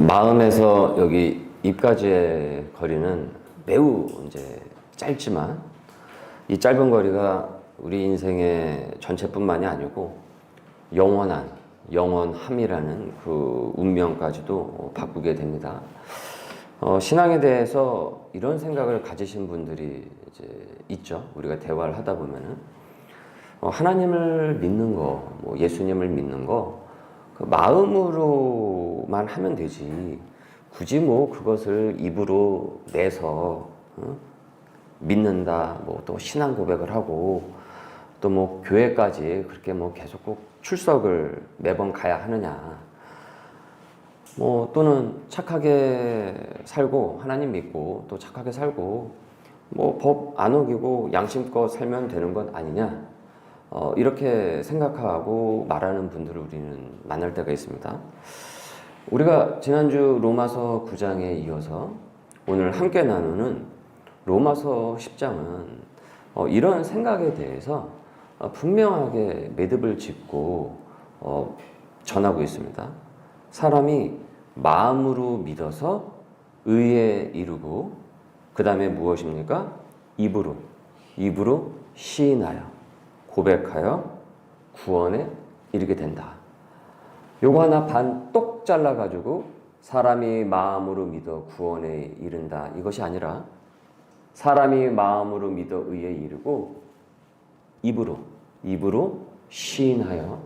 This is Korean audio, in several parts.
마음에서 여기 입까지의 거리는 매우 이제 짧지만 이 짧은 거리가 우리 인생의 전체뿐만이 아니고 영원함이라는 그 운명까지도 바꾸게 됩니다. 신앙에 대해서 이런 생각을 가지신 분들이 이제 있죠. 우리가 대화를 하다 보면은 하나님을 믿는 거, 예수님을 믿는 거, 그 마음으로만 하면 되지. 굳이 그것을 입으로 내서 믿는다, 또 신앙 고백을 하고 또 교회까지 그렇게 계속 꼭 출석을 매번 가야 하느냐. 또는 착하게 살고 하나님 믿고 또 착하게 살고 법 안 어기고 양심껏 살면 되는 것 아니냐. 이렇게 생각하고 말하는 분들을 우리는 만날 때가 있습니다. 우리가 지난주 로마서 9장에 이어서 오늘 함께 나누는 로마서 10장은 이런 생각에 대해서 분명하게 매듭을 짓고 전하고 있습니다. 사람이 마음으로 믿어서 의에 이르고 그 다음에 무엇입니까? 입으로 시인하여 고백하여 구원에 이르게 된다. 요거 하나 반 똑 잘라가지고 사람이 마음으로 믿어 구원에 이른다. 이것이 아니라 사람이 마음으로 믿어 의에 이르고 입으로 시인하여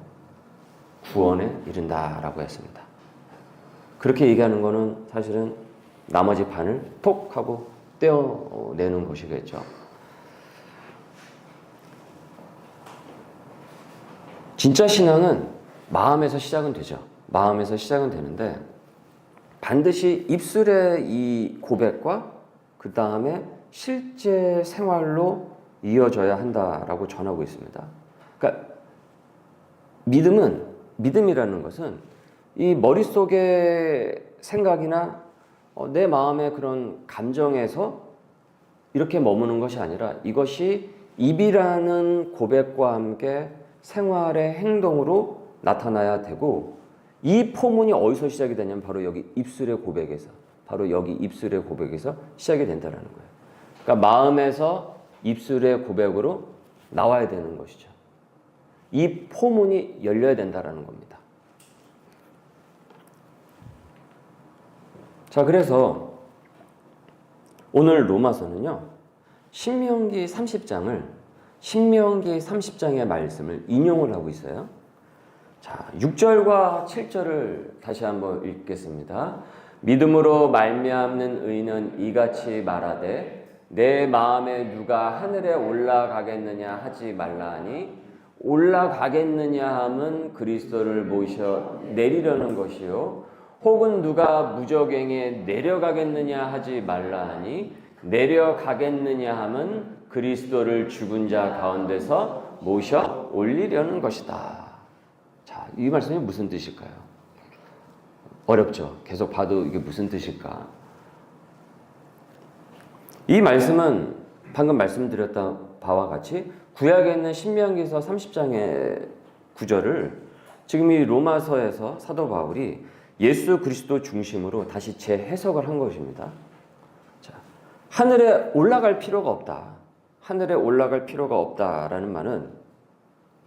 구원에 이른다라고 했습니다. 그렇게 얘기하는 거는 사실은 나머지 반을 톡 하고 떼어내는 것이겠죠. 진짜 신앙은 마음에서 시작은 되죠. 마음에서 시작은 되는데 반드시 입술의 이 고백과 그 다음에 실제 생활로 이어져야 한다라고 전하고 있습니다. 그러니까 믿음이라는 것은 이 머릿속의 생각이나 내 마음의 그런 감정에서 이렇게 머무는 것이 아니라 이것이 입이라는 고백과 함께 생활의 행동으로 나타나야 되고, 이 포문이 어디서 시작이 되냐면 바로 여기 입술의 고백에서, 시작이 된다는 거예요. 그러니까 마음에서 입술의 고백으로 나와야 되는 것이죠. 이 포문이 열려야 된다는 겁니다. 자, 그래서 오늘 로마서는요, 신명기 30장의 말씀을 인용을 하고 있어요. 자, 6절과 7절을 다시 한번 읽겠습니다. 믿음으로 말미암는 의는 이같이 말하되 내 마음에 누가 하늘에 올라가겠느냐 하지 말라하니 올라가겠느냐 함은 그리스도를 모셔 내리려는 것이요 혹은 누가 무저갱에 내려가겠느냐 하지 말라하니 내려가겠느냐 함은 그리스도를 죽은 자 가운데서 모셔 올리려는 것이다. 자, 이 말씀이 무슨 뜻일까요? 어렵죠? 계속 봐도 이게 무슨 뜻일까? 이 말씀은 방금 말씀드렸던 바와 같이 구약에 있는 신명기서 30장의 구절을 지금 이 로마서에서 사도 바울이 예수 그리스도 중심으로 다시 재해석을 한 것입니다. 자, 하늘에 올라갈 필요가 없다라는 말은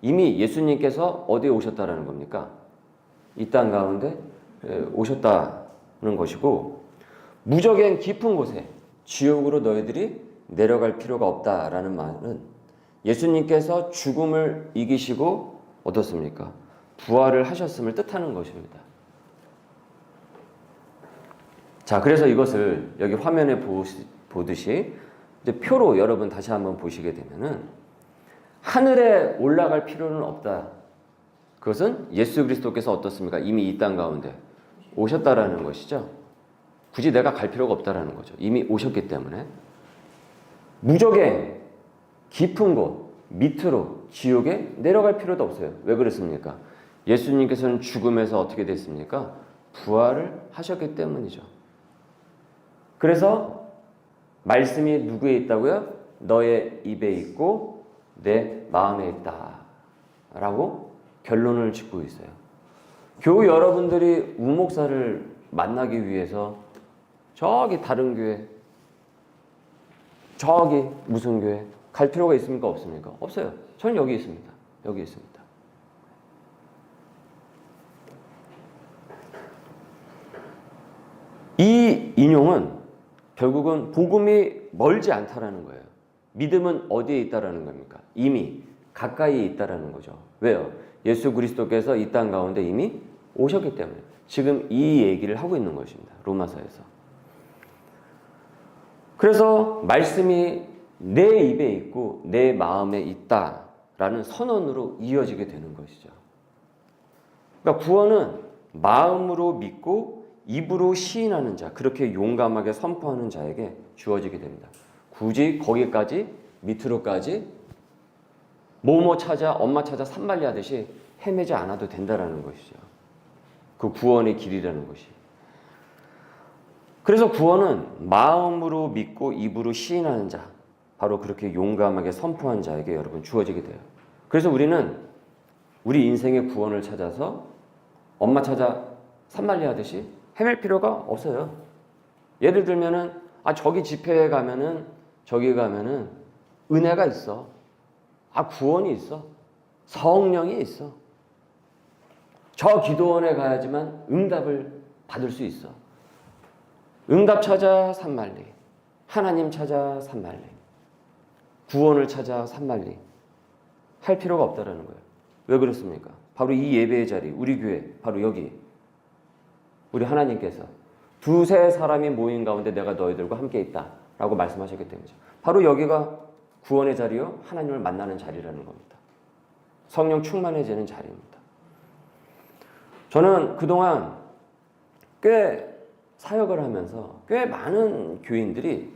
이미 예수님께서 어디에 오셨다라는 겁니까? 이 땅 가운데 오셨다는 것이고, 무적행 깊은 곳에 지옥으로 너희들이 내려갈 필요가 없다라는 말은 예수님께서 죽음을 이기시고 어떻습니까? 부활을 하셨음을 뜻하는 것입니다. 자, 그래서 이것을 여기 화면에 보듯이 이제 표로 여러분 다시 한번 보시게 되면은 하늘에 올라갈 필요는 없다. 그것은 예수 그리스도께서 어떻습니까? 이미 이 땅 가운데 오셨다라는 것이죠. 굳이 내가 갈 필요가 없다라는 거죠. 이미 오셨기 때문에. 무적의 깊은 곳 밑으로 지옥에 내려갈 필요도 없어요. 왜 그렇습니까? 예수님께서는 죽음에서 어떻게 됐습니까? 부활을 하셨기 때문이죠. 그래서 말씀이 누구에 있다고요? 너의 입에 있고 내 마음에 있다 라고 결론을 짓고 있어요. 교우 여러분들이 우목사를 만나기 위해서 저기 다른 교회, 저기 무슨 교회 갈 필요가 있습니까? 없습니까? 없어요. 저는 여기 있습니다. 여기 있습니다. 이 인용은 결국은 복음이 멀지 않다라는 거예요. 믿음은 어디에 있다라는 겁니까? 이미 가까이에 있다라는 거죠. 왜요? 예수 그리스도께서 이 땅 가운데 이미 오셨기 때문에 지금 이 얘기를 하고 있는 것입니다. 로마서에서. 그래서 말씀이 내 입에 있고 내 마음에 있다라는 선언으로 이어지게 되는 것이죠. 그러니까 구원은 마음으로 믿고 입으로 시인하는 자, 그렇게 용감하게 선포하는 자에게 주어지게 됩니다. 굳이 거기까지 밑으로까지 뭐뭐 찾아 엄마 찾아 산말리 하듯이 헤매지 않아도 된다라는 것이죠. 그 구원의 길이라는 것이. 그래서 구원은 마음으로 믿고 입으로 시인하는 자, 바로 그렇게 용감하게 선포한 자에게 여러분 주어지게 돼요. 그래서 우리는 우리 인생의 구원을 찾아서 엄마 찾아 산말리 하듯이 헤맬 필요가 없어요. 예를 들면은 저기 집회에 가면은 저기 가면은 은혜가 있어. 구원이 있어. 성령이 있어. 저 기도원에 가야지만 응답을 받을 수 있어. 응답 찾아 산말리. 하나님 찾아 산말리. 구원을 찾아 산말리. 할 필요가 없다라는 거예요. 왜 그렇습니까? 바로 이 예배의 자리, 우리 교회, 바로 여기. 우리 하나님께서 두세 사람이 모인 가운데 내가 너희들과 함께 있다라고 말씀하셨기 때문이죠. 바로 여기가 구원의 자리요, 하나님을 만나는 자리라는 겁니다. 성령 충만해지는 자리입니다. 저는 그동안 꽤 사역을 하면서 꽤 많은 교인들이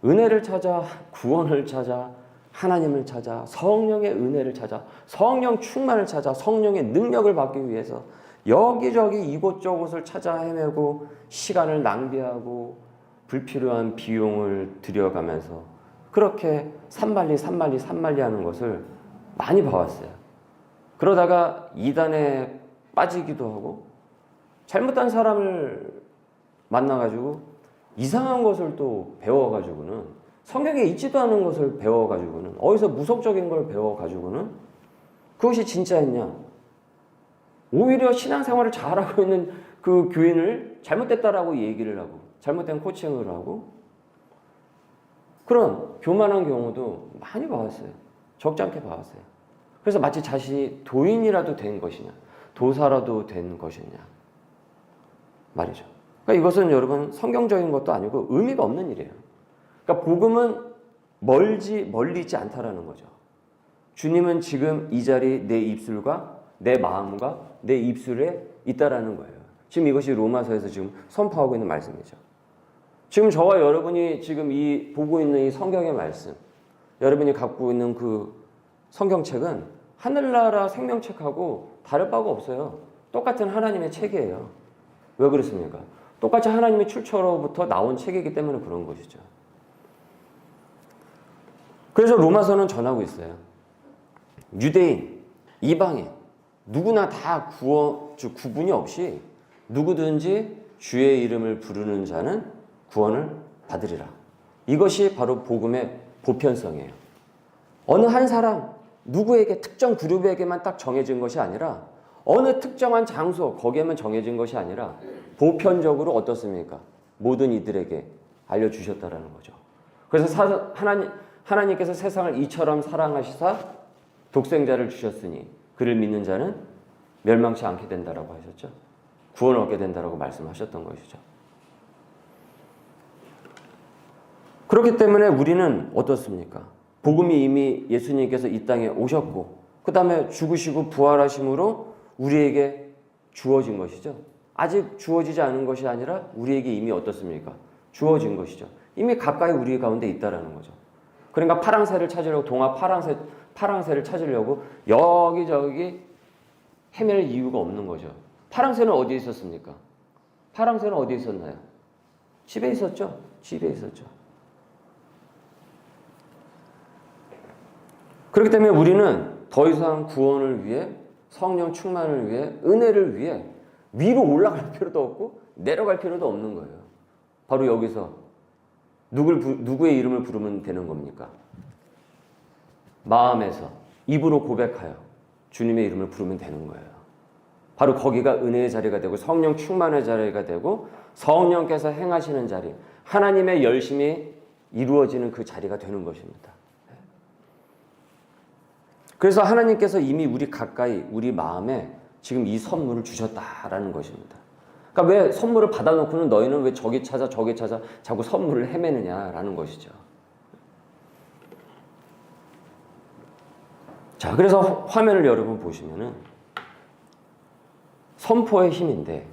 은혜를 찾아, 구원을 찾아, 하나님을 찾아, 성령의 은혜를 찾아, 성령 충만을 찾아, 성령의 능력을 받기 위해서 여기저기 이곳저곳을 찾아 헤매고 시간을 낭비하고 불필요한 비용을 들여가면서 그렇게 산말리 하는 것을 많이 봐왔어요. 그러다가 이단에 빠지기도 하고 잘못된 사람을 만나가지고 이상한 것을 또 배워가지고는 성경에 있지도 않은 것을 배워가지고는 어디서 무속적인 걸 배워가지고는 그것이 진짜였냐? 오히려 신앙생활을 잘하고 있는 그 교인을 잘못됐다라고 얘기를 하고 잘못된 코칭을 하고 그런 교만한 경우도 많이 봐왔어요. 적지 않게 봐왔어요. 그래서 마치 자신이 도인이라도 된 것이냐 도사라도 된 것이냐 말이죠. 그러니까 이것은 여러분 성경적인 것도 아니고 의미가 없는 일이에요. 그러니까 복음은 멀리 있지 않다라는 거죠. 주님은 지금 이 자리 내 입술과 내 마음과 내 입술에 있다라는 거예요. 지금 이것이 로마서에서 지금 선포하고 있는 말씀이죠. 지금 저와 여러분이 지금 이 보고 있는 이 성경의 말씀, 여러분이 갖고 있는 그 성경책은 하늘나라 생명책하고 다를 바가 없어요. 똑같은 하나님의 책이에요. 왜 그렇습니까? 똑같이 하나님의 출처로부터 나온 책이기 때문에 그런 것이죠. 그래서 로마서는 전하고 있어요. 유대인, 이방인, 누구나 다 구분이 없이 누구든지 주의 이름을 부르는 자는 구원을 받으리라. 이것이 바로 복음의 보편성이에요. 어느 한 사람, 누구에게 특정 그룹에게만 딱 정해진 것이 아니라 어느 특정한 장소, 거기에만 정해진 것이 아니라 보편적으로 어떻습니까? 모든 이들에게 알려주셨다라는 거죠. 그래서 하나님께서 세상을 이처럼 사랑하시사 독생자를 주셨으니 그를 믿는 자는 멸망치 않게 된다라고 하셨죠. 구원을 얻게 된다라고 말씀하셨던 것이죠. 그렇기 때문에 우리는 어떻습니까? 복음이 이미 예수님께서 이 땅에 오셨고 그 다음에 죽으시고 부활하심으로 우리에게 주어진 것이죠. 아직 주어지지 않은 것이 아니라 우리에게 이미 어떻습니까? 주어진 것이죠. 이미 가까이 우리 가운데 있다라는 거죠. 그러니까 파랑새를 찾으려고 파랑새를 찾으려고 여기저기 헤맬 이유가 없는 거죠. 파랑새는 어디에 있었습니까? 파랑새는 어디에 있었나요? 집에 있었죠. 집에 있었죠. 그렇기 때문에 우리는 더 이상 구원을 위해 성령 충만을 위해 은혜를 위해 위로 올라갈 필요도 없고 내려갈 필요도 없는 거예요. 바로 여기서 누구의 이름을 부르면 되는 겁니까? 마음에서 입으로 고백하여 주님의 이름을 부르면 되는 거예요. 바로 거기가 은혜의 자리가 되고 성령 충만의 자리가 되고 성령께서 행하시는 자리, 하나님의 열심이 이루어지는 그 자리가 되는 것입니다. 그래서 하나님께서 이미 우리 가까이 우리 마음에 지금 이 선물을 주셨다라는 것입니다. 그러니까 왜 선물을 받아놓고는 너희는 왜 저기 찾아 자꾸 선물을 헤매느냐라는 것이죠. 자, 그래서 화면을 여러분 보시면은 선포의 힘인데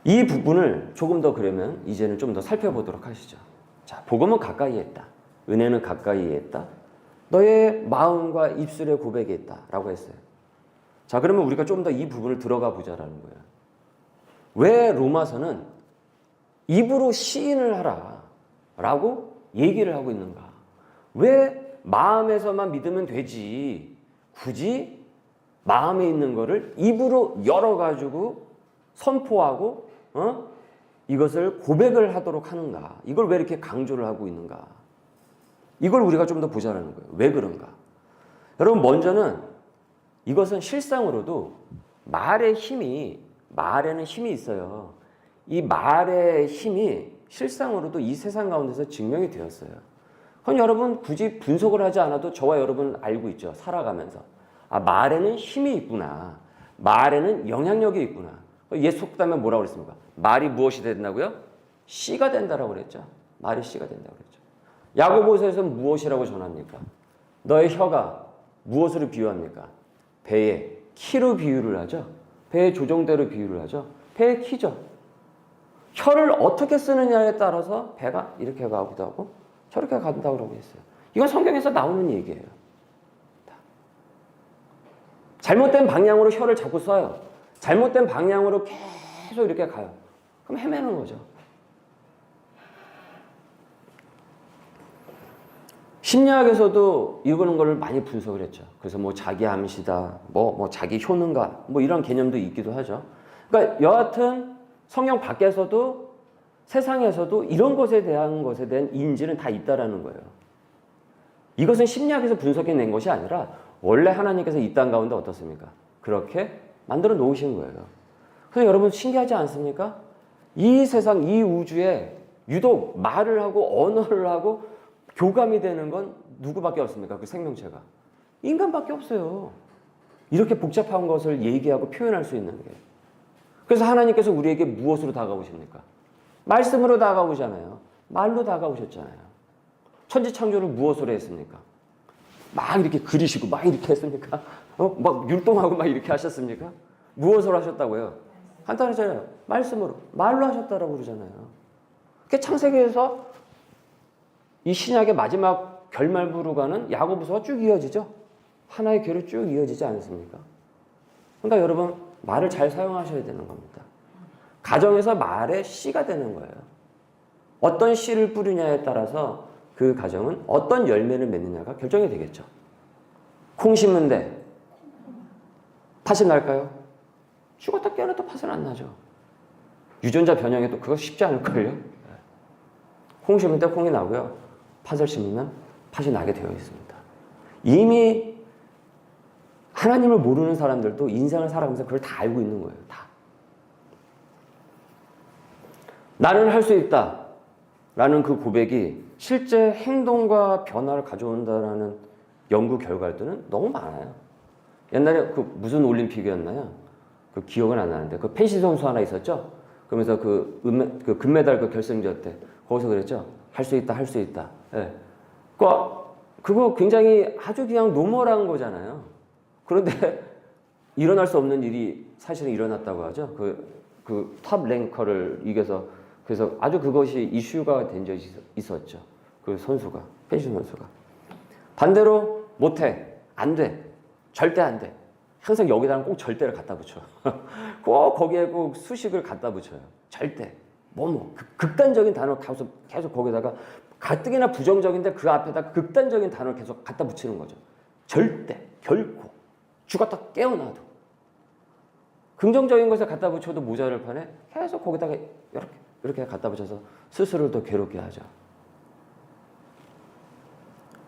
이 부분을 조금 더 그러면 이제는 좀 더 살펴보도록 하시죠. 자, 복음은 가까이에 있다. 은혜는 가까이에 있다. 너의 마음과 입술의 고백에 있다라고 했어요. 자, 그러면 우리가 좀 더 이 부분을 들어가 보자라는 거예요. 왜 로마서는 입으로 시인을 하라라고 얘기를 하고 있는가? 왜 마음에서만 믿으면 되지? 굳이 마음에 있는 거를 입으로 열어가지고 선포하고 이것을 고백을 하도록 하는가? 이걸 왜 이렇게 강조를 하고 있는가? 이걸 우리가 좀 더 보자라는 거예요. 왜 그런가? 여러분, 먼저는 이것은 실상으로도 말에는 힘이 있어요. 이 말의 힘이 실상으로도 이 세상 가운데서 증명이 되었어요. 그럼 여러분 굳이 분석을 하지 않아도 저와 여러분 알고 있죠. 살아가면서. 아, 말에는 힘이 있구나. 말에는 영향력이 있구나. 예수 속담에 뭐라고 그랬습니까? 말이 무엇이 된다고요? 씨가 된다라고 그랬죠. 말이 씨가 된다고 그랬죠. 야고보서에서는 무엇이라고 전합니까? 너의 혀가 무엇으로 비유합니까? 배의 키로 비유를 하죠. 배의 조정대로 비유를 하죠. 배의 키죠. 혀를 어떻게 쓰느냐에 따라서 배가 이렇게 가기도 하고 저렇게 간다고 그러고 있어요. 이건 성경에서 나오는 얘기예요. 잘못된 방향으로 혀를 자꾸 써요. 잘못된 방향으로 계속 이렇게 가요. 그럼 헤매는 거죠. 심리학에서도 이런 거를 많이 분석을 했죠. 그래서 뭐 자기 암시다, 뭐 자기 효능가, 뭐 이런 개념도 있기도 하죠. 그러니까 여하튼 성경 밖에서도 세상에서도 이런 것에 대한 인지는 다 있다라는 거예요. 이것은 심리학에서 분석해낸 것이 아니라 원래 하나님께서 이 땅 가운데 어떻습니까? 그렇게 만들어 놓으신 거예요. 그래서 여러분 신기하지 않습니까? 이 세상, 이 우주에 유독 말을 하고 언어를 하고 교감이 되는 건 누구밖에 없습니까? 그 생명체가. 인간밖에 없어요. 이렇게 복잡한 것을 얘기하고 표현할 수 있는 게. 그래서 하나님께서 우리에게 무엇으로 다가오십니까? 말씀으로 다가오잖아요. 말로 다가오셨잖아요. 천지창조를 무엇으로 했습니까? 막 이렇게 그리시고 막 이렇게 했습니까? 막 율동하고 막 이렇게 하셨습니까? 무엇으로 하셨다고요? 간단하잖아요. 말씀으로. 말로 하셨다라고 그러잖아요. 그게 창세기에서 이 신약의 마지막 결말부로 가는 야고보서가 쭉 이어지죠. 하나의 괴로 쭉 이어지지 않습니까? 그러니까 여러분 말을 잘 사용하셔야 되는 겁니다. 가정에서 말의 씨가 되는 거예요. 어떤 씨를 뿌리냐에 따라서 그 가정은 어떤 열매를 맺느냐가 결정이 되겠죠. 콩 심는데 팥이 날까요? 죽었다 깨어나도 팥은 안 나죠. 유전자 변형에도 그거 쉽지 않을걸요? 콩 심을 때 콩이 나고요. 팥을 심으면 팥이 나게 되어 있습니다. 이미 하나님을 모르는 사람들도 인생을 살아가면서 그걸 다 알고 있는 거예요. 다. 나는 할 수 있다 라는 그 고백이 실제 행동과 변화를 가져온다라는 연구 결과들은 너무 많아요. 옛날에 그 무슨 올림픽이었나요? 그 기억은 안 나는데 그 펜싱 선수 하나 있었죠? 그러면서 그 금메달 그 결승전 때 거기서 그랬죠? 할 수 있다, 할 수 있다. 예. 그거 굉장히 아주 그냥 노멀한 거잖아요. 그런데 일어날 수 없는 일이 사실은 일어났다고 하죠. 그 탑 랭커를 이겨서 그래서 아주 그것이 이슈가 된 적이 있었죠. 그 선수가, 펜싱 선수가. 반대로 못해, 안 돼, 절대 안 돼. 항상 여기다가 꼭 절대를 갖다 붙여. 꼭 거기에 꼭 수식을 갖다 붙여요. 절대. 극단적인 단어 계속 거기다가 가뜩이나 부정적인데 그 앞에다 극단적인 단어를 계속 갖다 붙이는 거죠. 절대, 결코, 죽었다 깨어나도. 긍정적인 것을 갖다 붙여도 모자랄 판에 계속 거기다가 이렇게 갖다 붙여서 스스로를 더 괴롭게 하죠.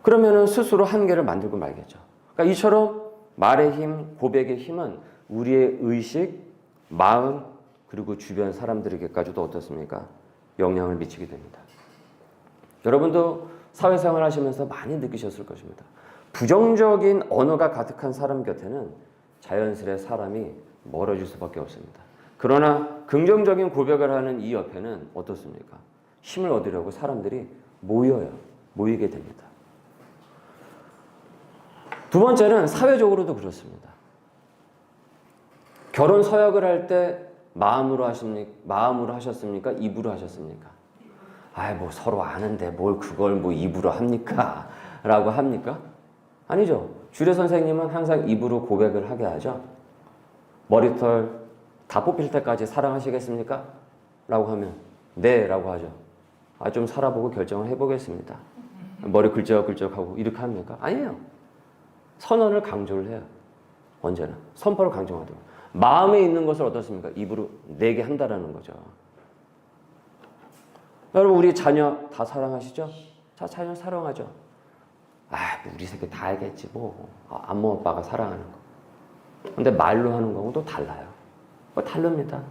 그러면은 스스로 한계를 만들고 말겠죠. 그러니까 이처럼 말의 힘, 고백의 힘은 우리의 의식, 마음, 그리고 주변 사람들에게까지도 어떻습니까? 영향을 미치게 됩니다. 여러분도 사회생활 하시면서 많이 느끼셨을 것입니다. 부정적인 언어가 가득한 사람 곁에는 자연스레 사람이 멀어질 수밖에 없습니다. 그러나 긍정적인 고백을 하는 이 옆에는 어떻습니까? 힘을 얻으려고 사람들이 모이게 됩니다. 두 번째는 사회적으로도 그렇습니다. 결혼 서약을 할 때 마음으로 하셨습니까? 입으로 하셨습니까? 뭐 서로 아는데 뭘 그걸 뭐 입으로 합니까? 라고 합니까? 아니죠. 주례 선생님은 항상 입으로 고백을 하게 하죠. 머리털 다 뽑힐 때까지 사랑하시겠습니까? 라고 하면 네 라고 하죠. 좀 살아보고 결정을 해보겠습니다. 머리 긁적긁적하고 이렇게 합니까? 아니에요. 선언을 강조를 해요. 언제나 선포를 강조하도록. 마음에 있는 것을 어떻습니까? 입으로 내게 한다라는 거죠. 여러분 우리 자녀 다 사랑하시죠? 자, 자녀 사랑하죠. 뭐 우리 새끼 다 알겠지 뭐. 엄마 아빠가 사랑하는 거. 근데 말로 하는 거하고 또 달라요. 다릅니다.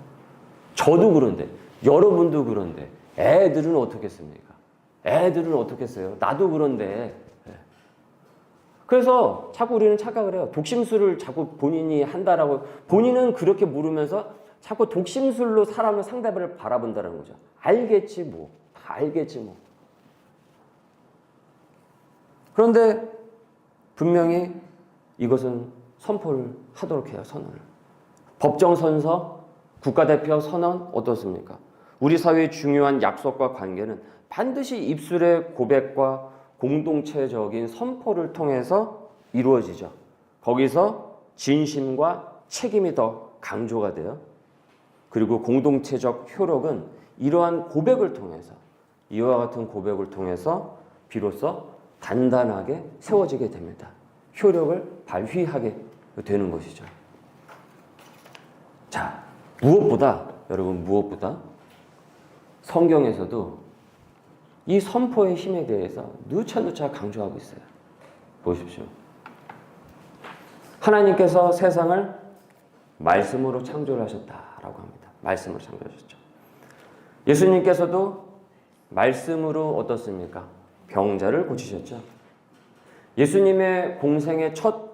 저도 그런데 여러분도 그런데 애들은 어떻겠습니까? 애들은 어떻겠어요? 나도 그런데. 그래서 자꾸 우리는 착각을 해요. 독심술을 자꾸 본인이 한다라고. 본인은 그렇게 모르면서 자꾸 독심술로 사람을 상대방을 바라본다는 거죠. 알겠지 뭐. 다 알겠지 뭐. 그런데 분명히 이것은 선포를 하도록 해요. 선언을. 법정선서, 국가대표 선언 어떻습니까? 우리 사회의 중요한 약속과 관계는 반드시 입술의 고백과 공동체적인 선포를 통해서 이루어지죠. 거기서 진심과 책임이 더 강조가 돼요. 그리고 공동체적 효력은 이러한 고백을 통해서, 이와 같은 고백을 통해서 비로소 단단하게 세워지게 됩니다. 효력을 발휘하게 되는 것이죠. 자, 여러분 무엇보다 성경에서도 이 선포의 힘에 대해서 누차 강조하고 있어요. 보십시오. 하나님께서 세상을 말씀으로 창조를 하셨다라고 합니다. 말씀으로 창조하셨죠. 예수님께서도 말씀으로 어떻습니까? 병자를 고치셨죠. 예수님의 공생의 첫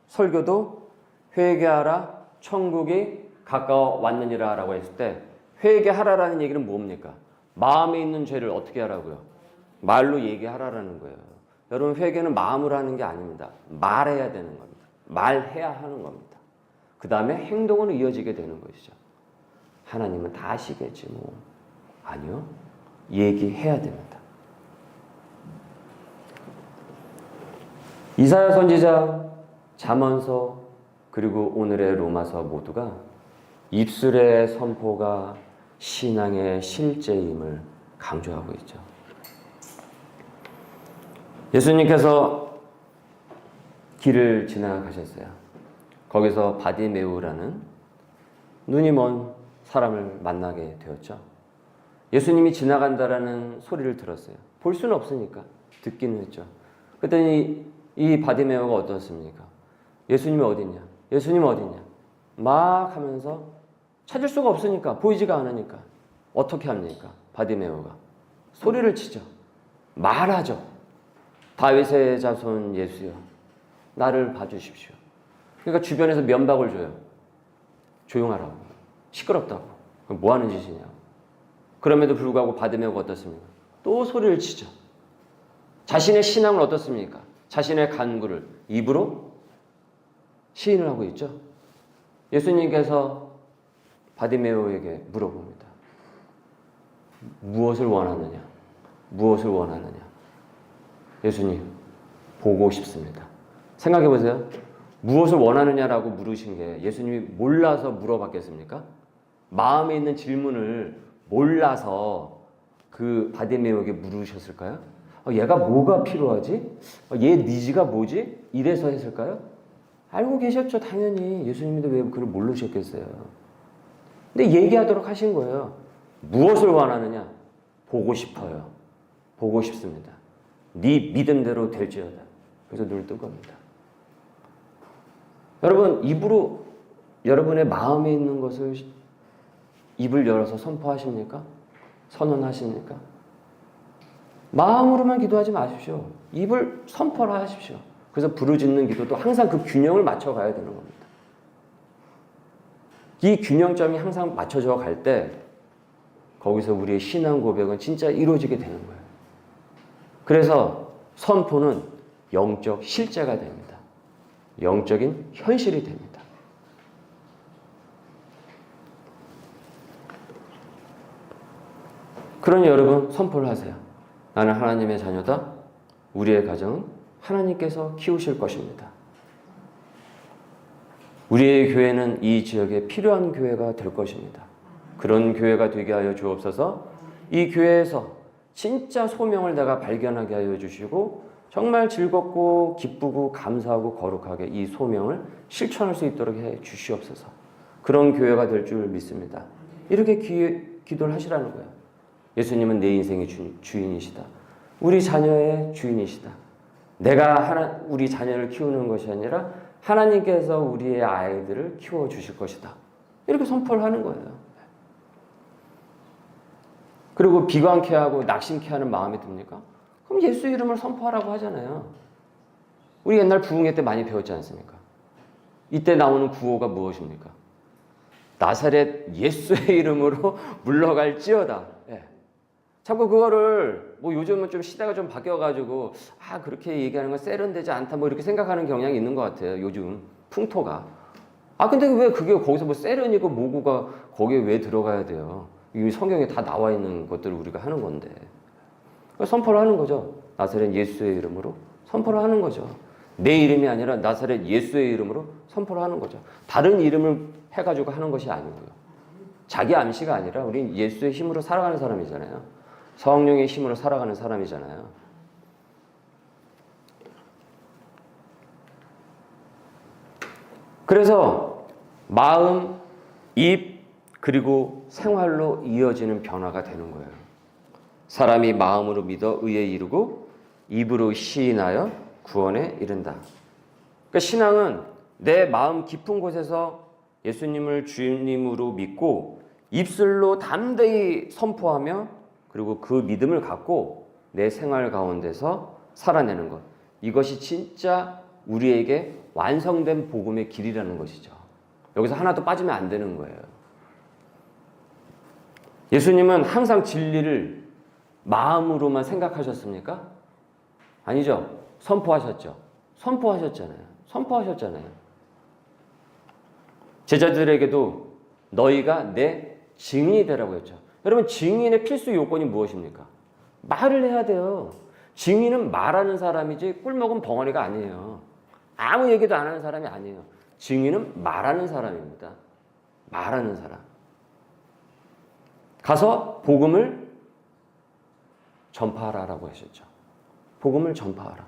설교도 회개하라 천국이 가까워 왔느니라 라고 했을 때 회개하라라는 얘기는 뭡니까? 마음에 있는 죄를 어떻게 하라고요? 말로 얘기하라라는 거예요. 여러분 회개는 마음으로 하는 게 아닙니다. 말해야 되는 겁니다. 말해야 하는 겁니다. 그 다음에 행동으로 이어지게 되는 것이죠. 하나님은 다 아시겠지 뭐. 아니요. 얘기해야 됩니다. 이사야 선지자, 잠언서, 그리고 오늘의 로마서 모두가 입술의 선포가 신앙의 실제임을 강조하고 있죠. 예수님께서 길을 지나가셨어요. 거기서 바디메우라는 눈이 먼 사람을 만나게 되었죠. 예수님이 지나간다라는 소리를 들었어요. 볼 수는 없으니까 듣기는 했죠. 그랬더니 이 바디메우가 어떻습니까? 예수님이 어딨냐? 예수님 어딨냐? 막 하면서 찾을 수가 없으니까, 보이지가 않으니까 어떻게 합니까? 바디메우가 소리를 치죠. 말하죠. 다윗의 자손 예수여, 나를 봐주십시오. 그러니까 주변에서 면박을 줘요. 조용하라고, 시끄럽다고, 뭐 하는 짓이냐고. 그럼에도 불구하고 바디메우가 어떻습니까? 또 소리를 치죠. 자신의 신앙을 어떻습니까? 자신의 간구를 입으로 시인을 하고 있죠. 예수님께서 바디메오에게 물어봅니다. 무엇을 원하느냐? 무엇을 원하느냐? 예수님, 보고 싶습니다. 생각해 보세요. 무엇을 원하느냐라고 물으신 게 예수님이 몰라서 물어봤겠습니까? 마음에 있는 질문을 몰라서 그 바디메오에게 물으셨을까요? 얘가 뭐가 필요하지? 얘 니즈가 뭐지? 이래서 했을까요? 알고 계셨죠, 당연히. 예수님인데 왜 그걸 모르셨겠어요? 근데 얘기하도록 하신 거예요. 무엇을 원하느냐? 보고 싶어요. 보고 싶습니다. 네 믿음대로 될지어다. 그래서 눈을 뜬 겁니다. 여러분, 입으로 여러분의 마음에 있는 것을 입을 열어서 선포하십니까? 선언하십니까? 마음으로만 기도하지 마십시오. 입을 선포를 하십시오. 그래서 부르짖는 기도도 항상 그 균형을 맞춰가야 되는 겁니다. 이 균형점이 항상 맞춰져 갈 때 거기서 우리의 신앙 고백은 진짜 이루어지게 되는 거예요. 그래서 선포는 영적 실제가 됩니다. 영적인 현실이 됩니다. 그러니 여러분 선포를 하세요. 나는 하나님의 자녀다. 우리의 가정은 하나님께서 키우실 것입니다. 우리의 교회는 이 지역에 필요한 교회가 될 것입니다. 그런 교회가 되게 하여 주옵소서. 이 교회에서 진짜 소명을 내가 발견하게 하여 주시고 정말 즐겁고 기쁘고 감사하고 거룩하게 이 소명을 실천할 수 있도록 해 주시옵소서. 그런 교회가 될 줄 믿습니다. 이렇게 기도를 하시라는 거예요. 예수님은 내 인생의 주인이시다. 우리 자녀의 주인이시다. 내가 우리 자녀를 키우는 것이 아니라 하나님께서 우리의 아이들을 키워주실 것이다. 이렇게 선포를 하는 거예요. 그리고 비관케 하고 낙심케 하는 마음이 듭니까? 그럼 예수 이름을 선포하라고 하잖아요. 우리 옛날 부흥회 때 많이 배웠지 않습니까? 이때 나오는 구호가 무엇입니까? 나사렛 예수의 이름으로 물러갈지어다. 예. 자꾸 그거를 뭐 요즘은 좀 시대가 좀 바뀌어가지고 그렇게 얘기하는 건 세련되지 않다 뭐 이렇게 생각하는 경향이 있는 것 같아요. 요즘 풍토가. 근데 왜 그게 거기서 뭐 세련이고 뭐고가 거기에 왜 들어가야 돼요? 이 성경에 다 나와 있는 것들을 우리가 하는 건데. 선포를 하는 거죠. 나사렛 예수의 이름으로 선포를 하는 거죠. 내 이름이 아니라 나사렛 예수의 이름으로 선포를 하는 거죠. 다른 이름을 해가지고 하는 것이 아니고요. 자기 암시가 아니라 우린 예수의 힘으로 살아가는 사람이잖아요. 성령의 힘으로 살아가는 사람이잖아요. 그래서 마음, 입, 그리고 생활로 이어지는 변화가 되는 거예요. 사람이 마음으로 믿어 의에 이르고 입으로 시인하여 구원에 이른다. 그러니까 신앙은 내 마음 깊은 곳에서 예수님을 주님으로 믿고 입술로 담대히 선포하며 그리고 그 믿음을 갖고 내 생활 가운데서 살아내는 것. 이것이 진짜 우리에게 완성된 복음의 길이라는 것이죠. 여기서 하나도 빠지면 안 되는 거예요. 예수님은 항상 진리를 마음으로만 생각하셨습니까? 아니죠. 선포하셨죠. 선포하셨잖아요. 제자들에게도 너희가 내 증인이 되라고 했죠. 여러분, 증인의 필수 요건이 무엇입니까? 말을 해야 돼요. 증인은 말하는 사람이지 꿀먹은 벙어리가 아니에요. 아무 얘기도 안 하는 사람이 아니에요. 증인은 말하는 사람입니다. 말하는 사람. 가서 복음을 전파하라라고 하셨죠. 복음을 전파하라.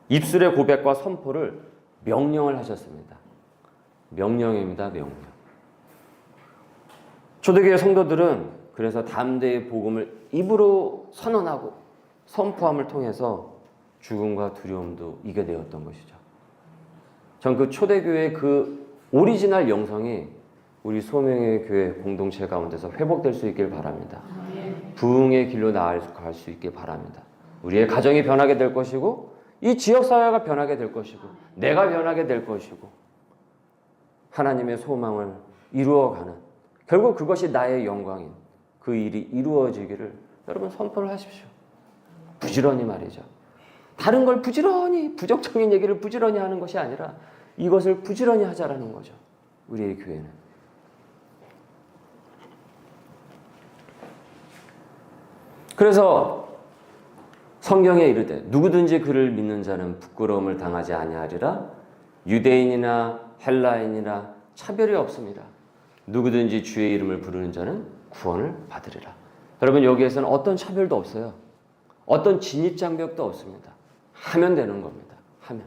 입술의 고백과 선포를 명령을 하셨습니다. 명령입니다. 명령. 초대교회 성도들은 그래서 담대히 복음을 입으로 선언하고 선포함을 통해서 죽음과 두려움도 이겨내었던 것이죠. 전 그 초대교회의 그 오리지널 영성이 우리 소명의 교회 공동체 가운데서 회복될 수 있길 바랍니다. 부흥의 길로 나아갈 수 있길 바랍니다. 우리의 가정이 변하게 될 것이고 이 지역사회가 변하게 될 것이고 내가 변하게 될 것이고 하나님의 소망을 이루어가는 결국 그것이 나의 영광인 그 일이 이루어지기를 여러분 선포를 하십시오. 부지런히 말이죠. 다른 걸 부지런히 부정적인 얘기를 부지런히 하는 것이 아니라 이것을 부지런히 하자라는 거죠. 우리의 교회는. 그래서 성경에 이르되 누구든지 그를 믿는 자는 부끄러움을 당하지 아니하리라. 유대인이나 헬라인이나 차별이 없습니다. 누구든지 주의 이름을 부르는 자는 구원을 받으리라. 여러분, 여기에서는 어떤 차별도 없어요. 어떤 진입장벽도 없습니다. 하면 되는 겁니다. 하면.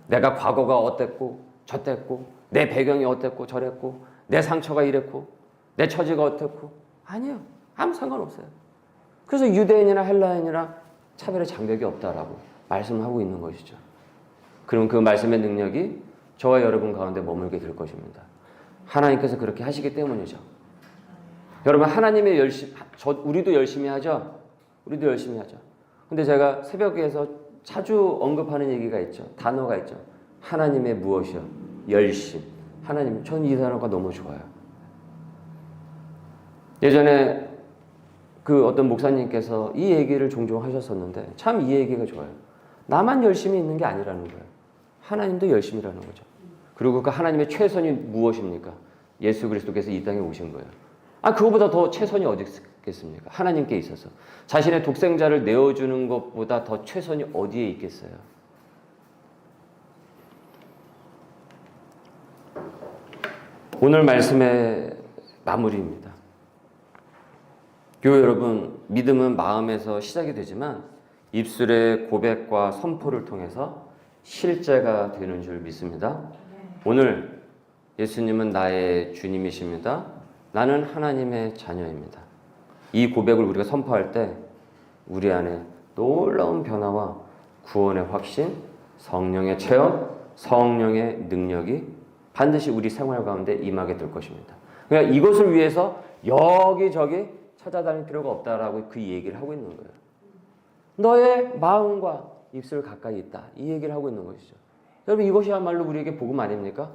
내가 과거가 어땠고 저땠고 내 배경이 어땠고 저랬고 내 상처가 이랬고 내 처지가 어땠고 아니요. 아무 상관없어요. 그래서 유대인이나 헬라인이나 차별의 장벽이 없다라고 말씀하고 있는 것이죠. 그럼 그 말씀의 능력이 저와 여러분 가운데 머물게 될 것입니다. 하나님께서 그렇게 하시기 때문이죠. 여러분 하나님의 우리도 열심히 하죠. 우리도 열심히 하죠. 근데 제가 새벽에서 자주 언급하는 얘기가 있죠. 단어가 있죠. 하나님의 무엇이요? 열심. 하나님, 전 이 단어가 너무 좋아요. 예전에 그 어떤 목사님께서 이 얘기를 종종 하셨었는데 참 이 얘기가 좋아요. 나만 열심히 있는 게 아니라는 거예요. 하나님도 열심이라는 거죠. 그리고 그 하나님의 최선이 무엇입니까? 예수 그리스도께서 이 땅에 오신 거예요. 그거보다 더 최선이 어디 있겠습니까? 하나님께 있어서. 자신의 독생자를 내어주는 것보다 더 최선이 어디에 있겠어요? 오늘 말씀의 마무리입니다. 교회 여러분, 믿음은 마음에서 시작이 되지만 입술의 고백과 선포를 통해서 실제가 되는 줄 믿습니다. 오늘 예수님은 나의 주님이십니다. 나는 하나님의 자녀입니다. 이 고백을 우리가 선포할 때 우리 안에 놀라운 변화와 구원의 확신, 성령의 체험, 성령의 능력이 반드시 우리 생활 가운데 임하게 될 것입니다. 그러니까 이것을 위해서 여기저기 찾아다닐 필요가 없다라고 그 얘기를 하고 있는 거예요. 너의 마음과 입술 가까이 있다. 이 얘기를 하고 있는 것이죠. 여러분 이것이야말로 우리에게 복음 아닙니까?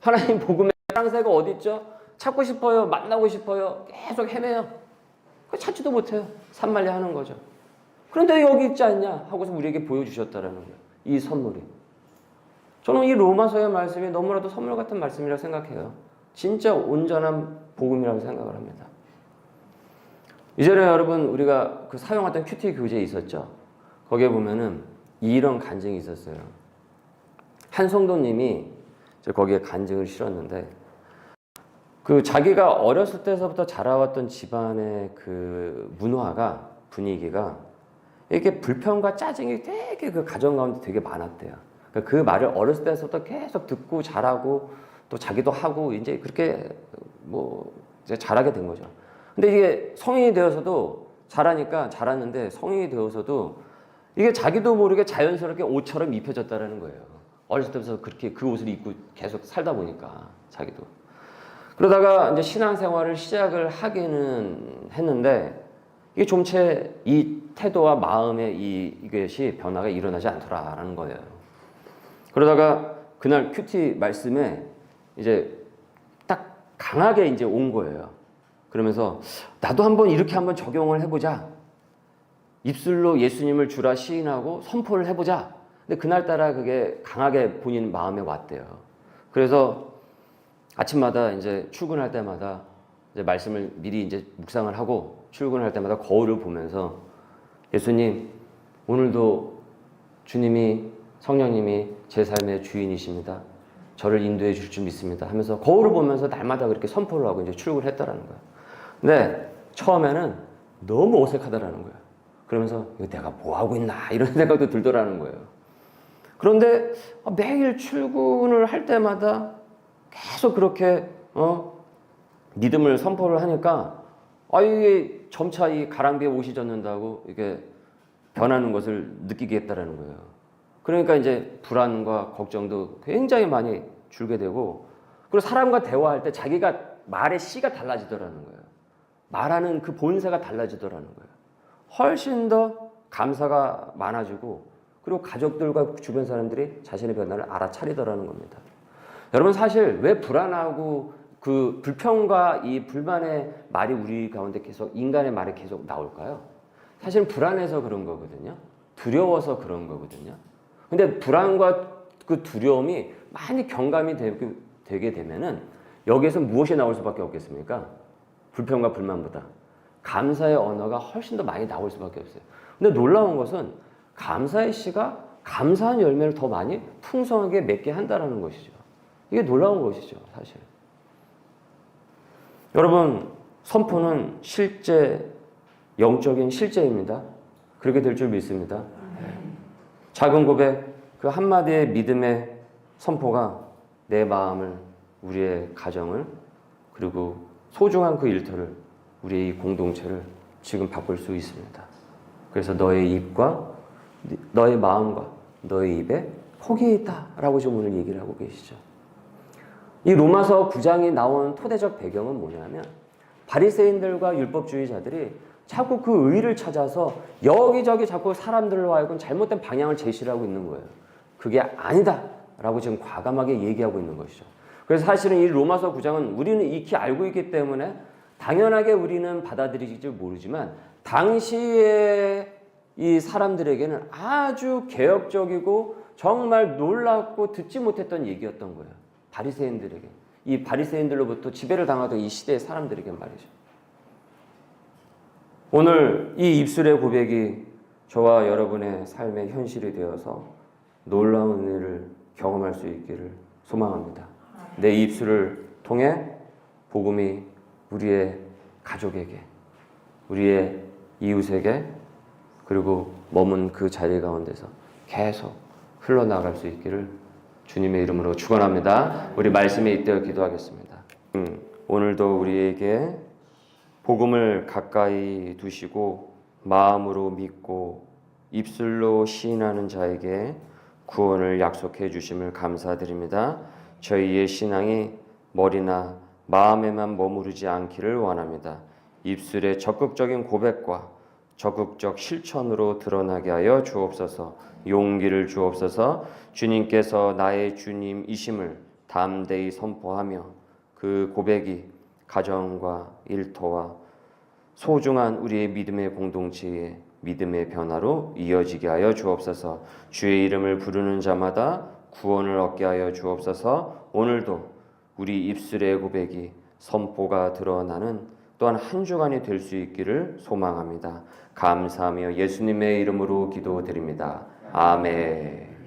하나님 복음의 땅새가 어디 있죠? 찾고 싶어요. 만나고 싶어요. 계속 헤매요. 찾지도 못해요. 산만리 하는 거죠. 그런데 여기 있지 않냐 하고서 우리에게 보여주셨다라는 거예요. 이 선물이. 저는 이 로마서의 말씀이 너무나도 선물 같은 말씀이라고 생각해요. 진짜 온전한 복음이라고 생각을 합니다. 이전에 여러분 우리가 그 사용하던 큐티 교재 있었죠? 거기에 보면은 이런 간증이 있었어요. 한 성도님이 거기에 간증을 실었는데 그 자기가 어렸을 때서부터 자라왔던 집안의 그 문화가 분위기가 이렇게 불평과 짜증이 되게 그 가정 가운데 되게 많았대요. 그 말을 어렸을 때서부터 계속 듣고 자라고 또 자기도 하고 이제 그렇게 뭐 이제 잘하게 된 거죠. 근데 이게 성인이 되어서도 자랐는데 성인이 되어서도 이게 자기도 모르게 자연스럽게 옷처럼 입혀졌다라는 거예요. 어렸을 때부터 그렇게 그 옷을 입고 계속 살다 보니까 자기도. 그러다가 이제 신앙생활을 시작을 하기는 했는데 이게 좀채 이 태도와 마음의 이것이 변화가 일어나지 않더라라는 거예요. 그러다가 그날 큐티 말씀에 이제 딱 강하게 이제 온 거예요. 그러면서 나도 이렇게 한번 적용을 해보자. 입술로 예수님을 주라 시인하고 선포를 해보자. 근데 그날따라 그게 강하게 본인 마음에 왔대요. 그래서 아침마다 이제 출근할 때마다 이제 말씀을 미리 이제 묵상을 하고 출근할 때마다 거울을 보면서 예수님, 오늘도 주님이 성령님이 제 삶의 주인이십니다. 저를 인도해 주실 줄 믿습니다. 하면서 거울을 보면서 날마다 그렇게 선포를 하고 이제 출근을 했다라는 거예요. 근데 처음에는 너무 어색하다라는 거예요. 그러면서 이거 내가 뭐 하고 있나 이런 생각도 들더라는 거예요. 그런데 매일 출근을 할 때마다 계속 그렇게 믿음을 선포를 하니까 이게 점차 이 가랑비에 옷이 젖는다고 이게 변하는 것을 느끼게 했다라는 거예요. 그러니까 이제 불안과 걱정도 굉장히 많이 줄게 되고 그리고 사람과 대화할 때 자기가 말의 씨가 달라지더라는 거예요. 말하는 그 본세가 달라지더라는 거예요. 훨씬 더 감사가 많아지고 그리고 가족들과 주변 사람들이 자신의 변화를 알아차리더라는 겁니다. 여러분 사실 왜 불안하고 그 불평과 이 불만의 말이 우리 가운데 계속 인간의 말이 계속 나올까요? 사실은 불안해서 그런 거거든요. 두려워서 그런 거거든요. 근데 불안과 그 두려움이 많이 경감이 되게 되면은 여기에서 무엇이 나올 수밖에 없겠습니까? 불평과 불만보다 감사의 언어가 훨씬 더 많이 나올 수밖에 없어요. 근데 놀라운 것은 감사의 씨가 감사한 열매를 더 많이 풍성하게 맺게 한다는 것이죠. 이게 놀라운 것이죠, 사실. 여러분, 선포는 실제, 영적인 실제입니다. 그렇게 될 줄 믿습니다. 작은 고백, 그 한마디의 믿음의 선포가 내 마음을, 우리의 가정을, 그리고 소중한 그 일터를, 우리의 이 공동체를 지금 바꿀 수 있습니다. 그래서 너의 입과 너의 마음과 너의 입에 거기에 있다라고 지금 오늘 얘기를 하고 계시죠. 이 로마서 9장이 나온 토대적 배경은 뭐냐면 바리새인들과 율법주의자들이 자꾸 그 의를 찾아서 여기저기 자꾸 사람들로 하여금 잘못된 방향을 제시를 하고 있는 거예요. 그게 아니다라고 지금 과감하게 얘기하고 있는 것이죠. 그래서 사실은 이 로마서 9장은 우리는 익히 알고 있기 때문에 당연하게 우리는 받아들이지 모르지만 당시에 이 사람들에게는 아주 개혁적이고 정말 놀랍고 듣지 못했던 얘기였던 거예요. 바리새인들에게. 이 바리새인들로부터 지배를 당하던 이 시대의 사람들에게 말이죠. 오늘 이 입술의 고백이 저와 여러분의 삶의 현실이 되어서 놀라운 은혜를 경험할 수 있기를 소망합니다. 내 입술을 통해 복음이 우리의 가족에게, 우리의 이웃에게, 그리고 머문 그 자리 가운데서 계속 흘러나갈 수 있기를 주님의 이름으로 축원합니다. 우리 말씀에 잇대어 기도하겠습니다. 오늘도 우리에게 복음을 가까이 두시고 마음으로 믿고 입술로 시인하는 자에게 구원을 약속해 주심을 감사드립니다. 저희의 신앙이 머리나 마음에만 머무르지 않기를 원합니다. 입술의 적극적인 고백과 적극적 실천으로 드러나게 하여 주옵소서. 용기를 주옵소서. 주님께서 나의 주님이심을 담대히 선포하며 그 고백이 가정과 일터와 소중한 우리의 믿음의 공동체의 믿음의 변화로 이어지게 하여 주옵소서. 주의 이름을 부르는 자마다 구원을 얻게 하여 주옵소서. 오늘도 우리 입술의 고백이 선포가 드러나는 또한 한 주간이 될 수 있기를 소망합니다. 감사하며 예수님의 이름으로 기도드립니다. 아멘.